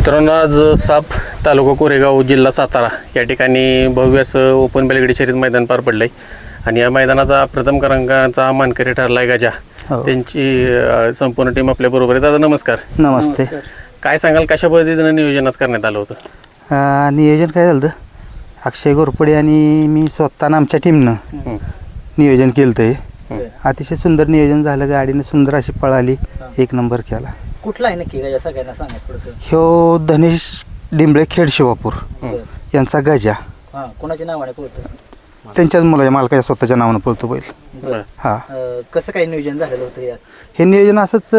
मित्रांनो, आज साप तालुका कोरेगाव जिल्हा सातारा या ठिकाणी भव्य असं ओपन बैलगाडी शर्यत मैदान पार पडलं आहे आणि या मैदानाचा प्रथम क्रमांकाचा मानकरी ठरला आहे गजा. त्यांची संपूर्ण टीम आपल्याबरोबर आहे. दादा नमस्कार. नमस्ते. काय सांगाल, कशा पद्धतीनं नियोजन आज करण्यात आलं होतं? नियोजन काय झालं, अक्षय घोरपडे आणि मी स्वतःनं आमच्या टीमनं नियोजन केलं ते. अतिशय सुंदर नियोजन झालं, गाडीनं सुंदर अशी पळाली, एक नंबर केला. कुठला आहे नक्की गजा सगळ्यांना सांगा थोडंसं. ह्यो धनेश डिंबळे खेड शिवापूर यांचा गजा. हां, कोणाच्या नावाने पोहतो? त्यांच्याच मुलाच्या मालकाच्या स्वतःच्या नावानं पळतो बैल. हा, कसं काय नियोजन झालेलं होतं यात? हे नियोजन असंच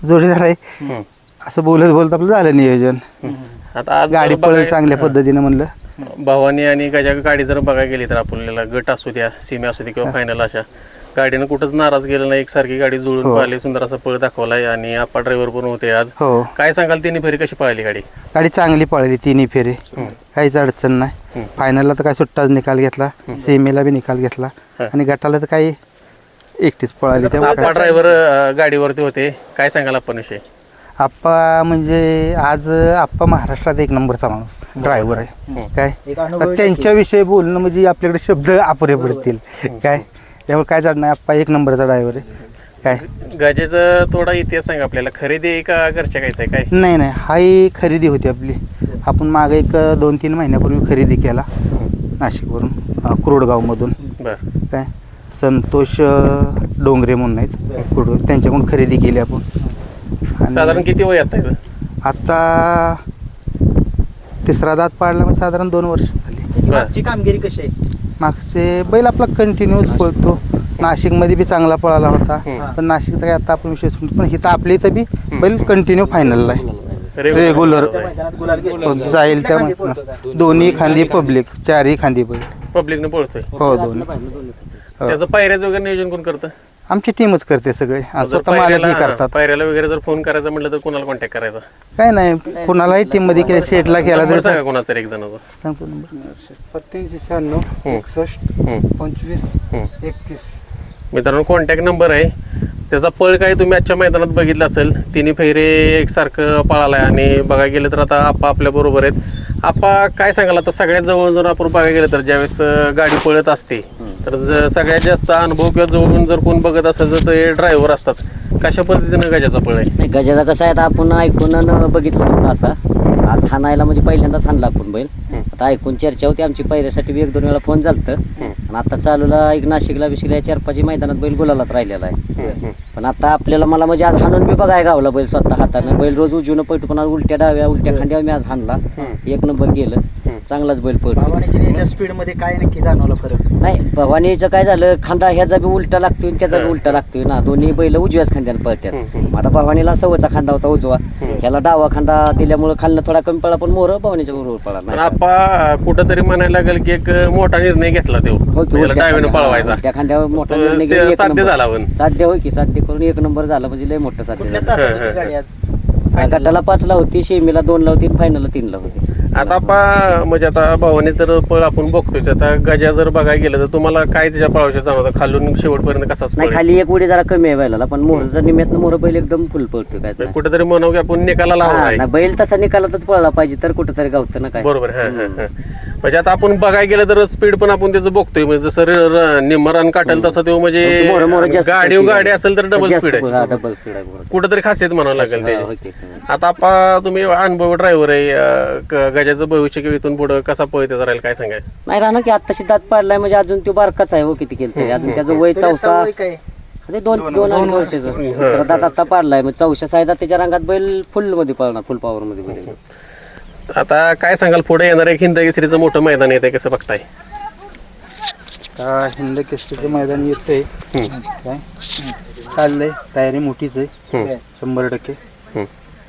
जोडीदार आहे असं बोलत बोलत आपलं झालं नियोजन. आता आज गाडी पळेल चांगल्या पद्धतीनं म्हणलं. भवानी आणि गजा गाडी जर बघायला गेली तर आपल्याला गट असू द्या, सीमे असू द्या किंवा फायनल, अशा गाडीनं कुठंच नाराज गेलं नाही. एकसारखी गाडी जुळून पळाली, सुंदर असा पळ दाखवलाय आणि आपा ड्रायव्हर पण होते आज. हो, काय सांगाल, तिन्ही फेरी कशी पळाली गाडी? गाडी चांगली पळाली तिन्ही फेरे, काहीच अडचण नाही. फायनलला तर काय सुट्टाच निकाल घेतला, सेमीला बी निकाल घेतला आणि गटाला तर काही एकटीच पळाली. आपा ड्रायव्हर गाडीवरती होते. काय सांगाल आपण विषय? आप्पा म्हणजे आज आप्पा महाराष्ट्रात एक नंबरचा माणूस ड्रायव्हर आहे. काय तर त्यांच्याविषयी बोलणं म्हणजे आपल्याकडे शब्द अपुरे पडतील. काय त्यामुळे काय झालं नाही, आप्पा एक नंबरचा ड्रायव्हर आहे. काय गजेचा थोडा इतिहास सांगा आपल्याला. खरेदी आहे का घरच्या कायचं आहे? काय नाही, ही खरेदी होती आपली. आपण मागे एक 2-3 महिन्यापूर्वी खरेदी केला नाशिकवरून, कुरोडगावमधून. बरं. काय संतोष डोंगरे म्हणून आहेत कुरोड, त्यांच्याकडून खरेदी केली आपण. साधारण किती वय आता? आता तिसरा दात पाडला, म्हणजे साधारण 2 वर्ष झाली. मागची कामगिरी कशी आहे? मागचे बैल आपला कंटिन्यूच पळतो. नाशिकमध्ये बी चांगला पळाला होता, पण नाशिकचा काय आता आपण विशेष म्हणतो, पण इथं आपल्या इथं बी बैल कंटिन्यू फायनलला आहे, रेग्युलर मैदानात गुलाल घेतला जाईल. त्या दोन्ही खांदी पब्लिक, 4ही खांदी बैल पब्लिकने पळतोय. हो, दोन्ही. त्याचं पायऱ्याचं वगैरे नियोजन कोण करतं? आमची टीमच करते सगळे, स्वतः मालकही करतात. पायऱ्याला वगैरे जर फोन करायचा म्हटलं तर कोणाला कॉन्टॅक्ट करायचा? काय नाही, कुणालाही टीम मध्ये केलं, शेटला केला तरी सांगा कोणाचा तरी एक जणाचा. सांगतो नंबर. 87 61 25 31. मित्रांनो, कॉन्टॅक्ट नंबर आहे त्याचा. पळ काय तुम्ही आजच्या मैदानात बघितलं असेल, तिन्ही फेरे एकसारखं पळालाय आणि बघायला गेलं तर आता आप्पा आपल्या बरोबर आहेत. आप्पा काय सांगाल, आता सगळ्यात जवळ जर आपण बघायला गेलं तर ज्यावेळेस गाडी पळत असते तर सगळ्यात जास्त अनुभव किंवा जवळून जर कोण बघत असेल तर ते ड्रायव्हर असतात. कशा पद्धतीनं गजाचा पळ आहे? नाही, गजाचा कसं आहे, आता आपण ऐकून बघितलं होतं असा. आज हाणायला म्हणजे पहिल्यांदाच हाणला आपण बैल. आता ऐकून चर्चा होती आमची, पहिल्यासाठी 1-2 वेळा फोन झालतं आणि आता चालूला एक नाशिकला बिशिकला 4-5 मैदानात बैल गुलालात राहिलेला आहे. पण आता आपल्याला मला म्हणजे आज हाणून बी बघायला गावला बैल स्वतः हातानं. बैल रोज उजवून पळतो, पण आज उलट्या खांद्यावर मी आज हाणला, 1 नंबर गेलं. चांगलाच बैल पळतो. स्पीड मध्ये काय नक्की जाणवला फरक? नाही, भवानीचं काय झालं, खांदा ह्याचा बी उलटा लागतोय त्याचा बी उलटा लागतोय ना, दोन्ही बैल उजव्याच खांद्यानं पळतात. आता भवानीला सवयचा खांदा होता उजवा, ह्याला डावा खांदा दिल्यामुळे खाल्लं थोडा कमी पळा, पण मोर भवानीच्या बरोबर पळा. पण आप्पा कुठंतरी म्हणायला लागेल की एक मोठा निर्णय घेतला तो डावीनं पळवायचा. त्या खांद्यावर मोठा तो निर्णय घेऊन एक साध्य नंबर. झाला. पण साध्य होय की, साध्य करून 1 नंबर झाला म्हणजे लय मोठं साध्य कुठल्या झालं. तासात होती गाडी आज? गटाला 5ला होती, शेमीला 2ला होती, फायनलला 3ला होती. आता आप्पा म्हणजे आता भावाने तर पळ आपण बघतोय, आता गजा जर बघायला गेलं तर तुम्हाला काय त्याच्या पळावशा जाणवतं? खालून शेवटपर्यंत कसाच नाही, खाली एक उडी जरा कमी आहे बैलाला, पण मोहरचा निमित्त मोहर बैल एकदम फुल पळतोय. काय नाही. कुठेतरी म्हणावं की आपण निकाला हा, लावणार नाही, बैल तसा निकालातच पळला पाहिजे तर कुठेतरी गावतं ना. काय बरोबर. म्हणजे आता आपण बघायला गेलं तर स्पीड पण आपण त्याचं बघतोय, म्हणजे जसं निम्मरान काटेल तसं तो मोहर म्हणजे जास्त गाडी असेल तर डबल स्पीड आहे. डबल स्पीड आहे बरोबर. कुठेतरी खासियत म्हणावं लागेल हा, त्याची. होते. आता आपण तुम्ही अनुभवी ड्रायव्हर आहे, गजाचं भविष्य किंवा इथून पुढे कसा पळते राहील काय सांगाय? नाही राहणार की आत्ताशी दात पाडलाय म्हणजे अजून तो बारकाच आहे. हो, किती केलं तरी अजून त्याचं वय 4 काय? 2 वर्षाचं. दुसरा दात आता पाडलाय, मग 4 सायदा त्याच्या रंगात बैल फुल मध्ये पळणार, फुल पॉवर मध्ये बैल. आता काय सांगाल, पुढे येणार एक हिंद केसरीचं मोठं मैदान येते, कसं बघताय? हिंद केसरीचं मैदान येतंय, काय चाललंय, तयारी मोठीच आहे 100%,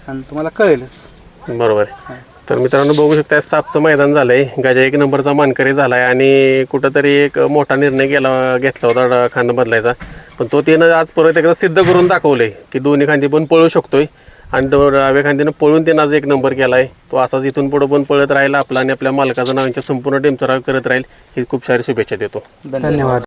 आणि तुम्हाला कळेलच. बरोबर आहे. तर मित्रांनो, बघू शकता सापचं मैदान झालंय. गजा 1 नंबरचा मानकरी झालाय आणि कुठंतरी एक मोठा निर्णय घेतला होता खांदा बदलायचा, पण तो त्यानं आज परत एकदा सिद्ध करून दाखवलंय की दोन्ही खांदी पण पळू शकतोय आणि डाव्या खांदीनं पळून त्यानं आज 1 नंबर केलाय. तो असाच इथून पुढे पण पळत राहिला आपला आणि आपल्या मालकाचं नाव यांच्या संपूर्ण टीमचं करत राहील ही खूप सारी शुभेच्छा देतो. धन्यवाद.